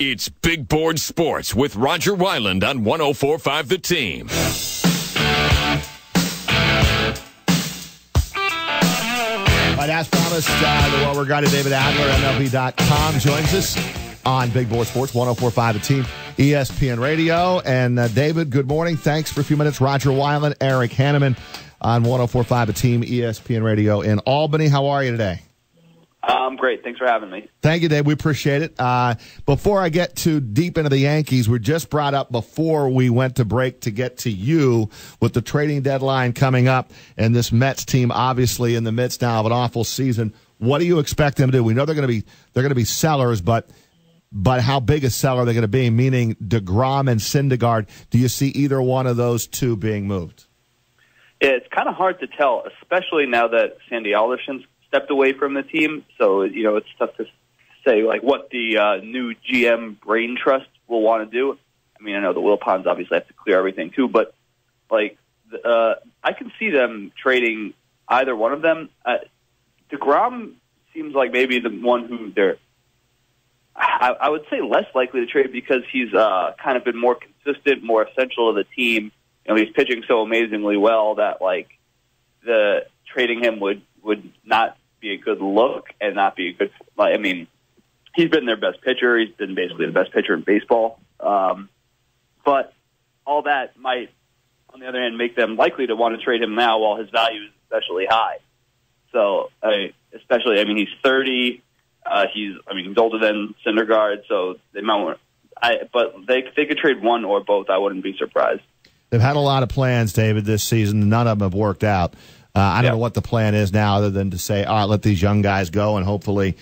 It's Big Board Sports with Roger Wyland on 104.5 The Team. All right, as promised, the well-regarded guy to David Adler, MLB.com, joins us on Big Board Sports, 104.5 The Team, ESPN Radio. And David, good morning. Thanks for a few minutes. Roger Wyland, Eric Hanneman on 104.5 The Team, ESPN Radio in Albany. How are you today? I'm great. Thanks for having me. Thank you, Dave. We appreciate it. Before I get too deep into the Yankees, we just brought up before we went to break to get to you with the trading deadline coming up and this Mets team obviously in the midst now of an awful season. What do you expect them to do? We know they're going to be sellers, but how big a seller are they going to be? Meaning DeGrom and Syndergaard. Do you see either one of those two being moved? It's kind of hard to tell, especially now that Sandy Alderson's stepped away from the team. So, it's tough to say, what the new GM brain trust will want to do. I mean, I know the Wilpons obviously have to clear everything too, but, I can see them trading either one of them. DeGrom seems like maybe the one who they're, I would say, less likely to trade because he's kind of been more consistent, more essential to the team. He's pitching so amazingly well that, the trading him would not be a good look and not be a good. I mean, he's been their best pitcher. He's been basically the best pitcher in baseball. But all that might, on the other hand, make them likely to want to trade him now while his value is especially high. So, he's 30. He's older than Syndergaard, so they might. But they could trade one or both. I wouldn't be surprised. They've had a lot of plans, David, this season. None of them have worked out. I don't know what the plan is now other than to say, all right, let these young guys go and hopefully,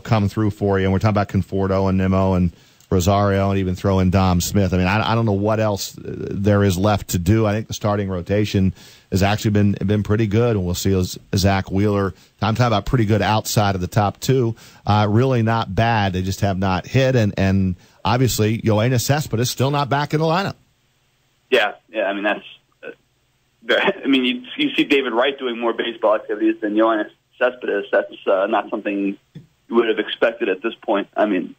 come through for you. And we're talking about Conforto and Nimmo and Rosario and even throw in Dom Smith. I mean, I don't know what else there is left to do. I think the starting rotation has actually been pretty good. And we'll see Zach Wheeler. I'm talking about pretty good outside of the top two. Really not bad. They just have not hit. And obviously, Yoenis Cespedes is still not back in the lineup. Yeah. I mean, that's. You see David Wright doing more baseball activities than Yoenis Cespedes. That's not something you would have expected at this point. I mean,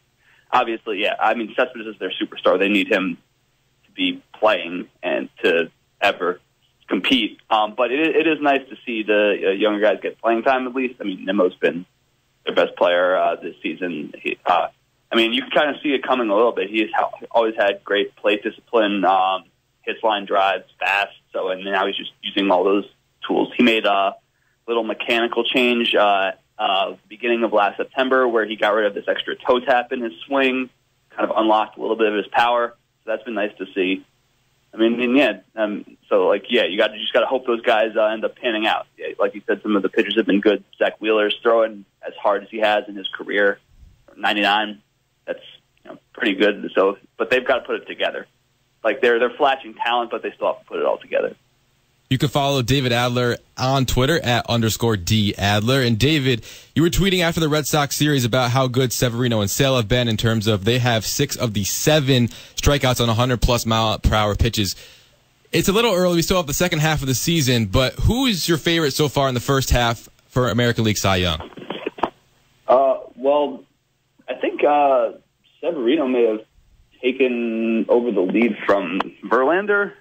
obviously, yeah. I mean, Cespedes is their superstar. They need him to be playing and to ever compete. But it is nice to see the younger guys get playing time at least. I mean, Nimmo's been their best player this season. You can kind of see it coming a little bit. He's always had great plate discipline. Hits line drives fast, and now he's just using all those tools. He made a little mechanical change beginning of last September where he got rid of this extra toe tap in his swing, kind of unlocked a little bit of his power. So that's been nice to see. You just got to hope those guys end up panning out. Yeah, like you said, some of the pitchers have been good. Zach Wheeler's throwing as hard as he has in his career, 99. That's pretty good. So, but they've got to put it together. They're flashing talent, but they still have to put it all together. You can follow David Adler on Twitter @_DAdler. And David, you were tweeting after the Red Sox series about how good Severino and Sale have been in terms of they have 6 of the 7 strikeouts on 100-plus mile-per-hour pitches. It's a little early. We still have the second half of the season, but who is your favorite so far in the first half for American League Cy Young? I think Severino may have taken over the lead from Verlander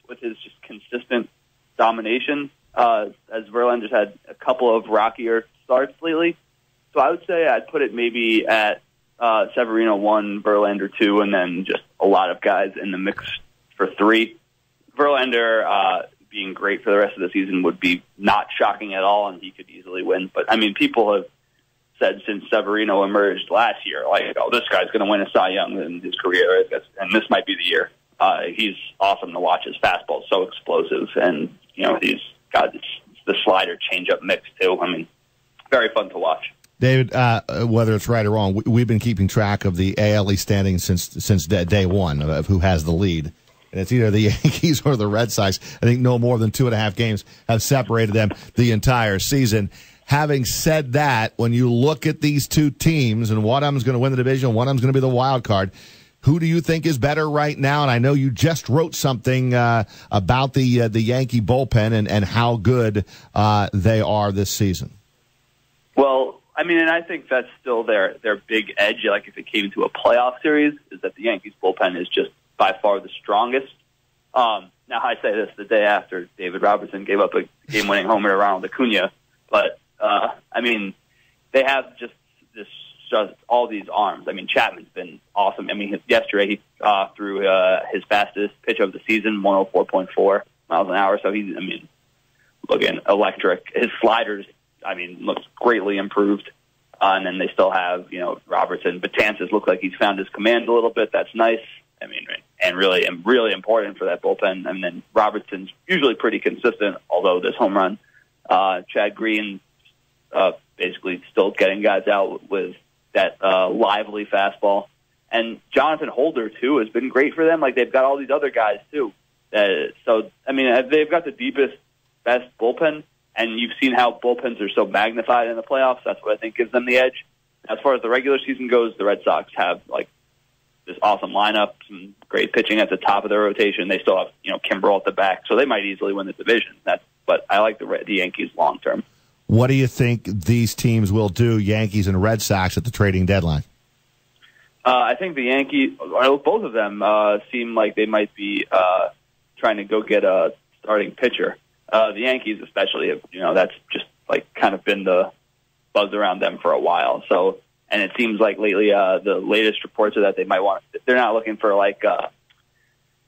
with his just consistent domination, as Verlander's had a couple of rockier starts lately. So I would say I'd put it maybe at Severino 1, Verlander 2, and then just a lot of guys in the mix for 3. Verlander being great for the rest of the season would be not shocking at all, and he could easily win. But, people have said since Severino emerged last year, this guy's going to win a Cy Young in his career, and this might be the year. He's awesome to watch. His fastball's so explosive, and he's got the slider changeup mix too. Very fun to watch. David, whether it's right or wrong, we've been keeping track of the AL East standings since day one of who has the lead. And it's either the Yankees or the Red Sox. I think no more than 2.5 games have separated them the entire season. Having said that, when you look at these two teams and one of them's going to win the division and one of them's going to be the wild card, who do you think is better right now? And I know you just wrote something about the Yankee bullpen and how good they are this season. Well, I mean, and I think that's still their big edge. Like if it came to a playoff series, is that the Yankees bullpen is just by far the strongest. Now I say this the day after David Robertson gave up a game-winning homer to Ronald Acuna, but I mean, they have just all these arms. I mean, Chapman's been awesome. I mean, yesterday he threw his fastest pitch of the season, 104.4 miles an hour. So he's, I mean, looking electric. His sliders, I mean, looks greatly improved. And then they still have, Robertson. Betances looks like he's found his command a little bit. That's nice. I mean, and really important for that bullpen. And then Robertson's usually pretty consistent, although this home run, Chad Green basically still getting guys out with that lively fastball. And Jonathan Holder, too, has been great for them. Like, they've got all these other guys, too. So, I mean, they've got the deepest, best bullpen, and you've seen how bullpens are so magnified in the playoffs. That's what I think gives them the edge. As far as the regular season goes, the Red Sox have, like, this awesome lineup, some great pitching at the top of their rotation. They still have, Kimbrel at the back, so they might easily win the division. But I like the Yankees long term. What do you think these teams will do, Yankees and Red Sox, at the trading deadline? I think the Yankees, both of them, seem like they might be trying to go get a starting pitcher. The Yankees especially, that's just like kind of been the buzz around them for a while. So, and it seems like lately the latest reports are that they might want, they're not looking for like a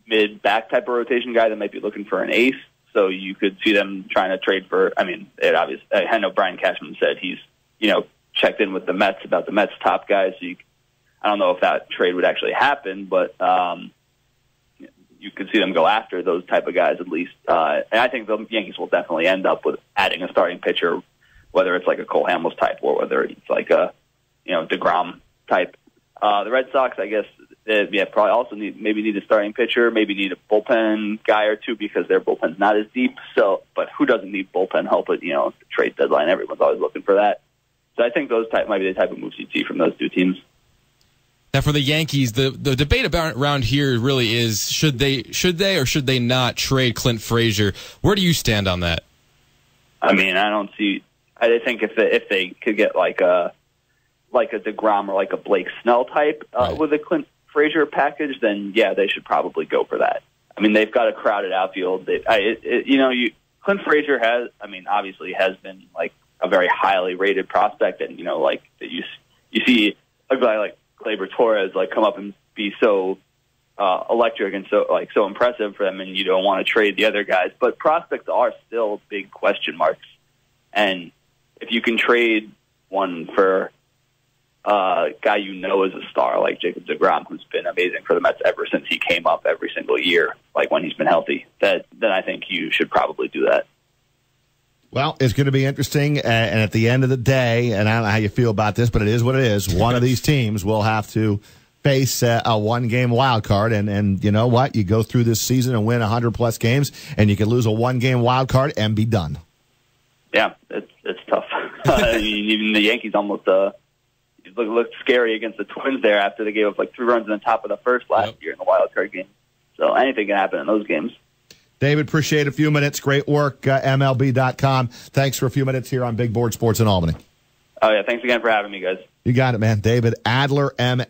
mid-back type of rotation guy. They might be looking for an ace. So you could see them trying to trade for, I mean, I know Brian Cashman said he's, checked in with the Mets about the Mets top guys. So I don't know if that trade would actually happen, but you could see them go after those type of guys at least. And I think the Yankees will definitely end up with adding a starting pitcher, whether it's like a Cole Hamels type or whether it's like a, DeGrom type. The Red Sox, I guess, probably also need a starting pitcher, maybe need a bullpen guy or two because their bullpen's not as deep. So, but who doesn't need bullpen help at the trade deadline? Everyone's always looking for that. So I think those might be the type of moves you'd see from those two teams. Now for the Yankees, the debate around here really is should they or should they not trade Clint Frazier? Where do you stand on that? I mean, I think if they could get like a DeGrom or like a Blake Snell type Right. with a Clint Frazier package, then yeah, they should probably go for that. I mean, they've got a crowded outfield. Clint Frazier obviously has been like a very highly rated prospect, and like that you see a guy like Gleyber Torres like come up and be so electric and so impressive for them, and you don't want to trade the other guys. But prospects are still big question marks, and if you can trade one for a guy is a star like Jacob deGrom, who's been amazing for the Mets ever since he came up every single year, like when he's been healthy, then I think you should probably do that. Well, it's going to be interesting, and at the end of the day, and I don't know how you feel about this, but it is what it is. One of these teams will have to face a one-game wild card, and you know what? You go through this season and win 100-plus games, and you can lose a one-game wild card and be done. Yeah, it's tough. Even the Yankees almost looked scary against the Twins there after they gave up like 3 runs in the top of the first last year in the wild card game. So anything can happen in those games. David, appreciate a few minutes. Great work, MLB.com. Thanks for a few minutes here on Big Board Sports in Albany. Oh, yeah. Thanks again for having me, guys. You got it, man. David Adler, MLB.com.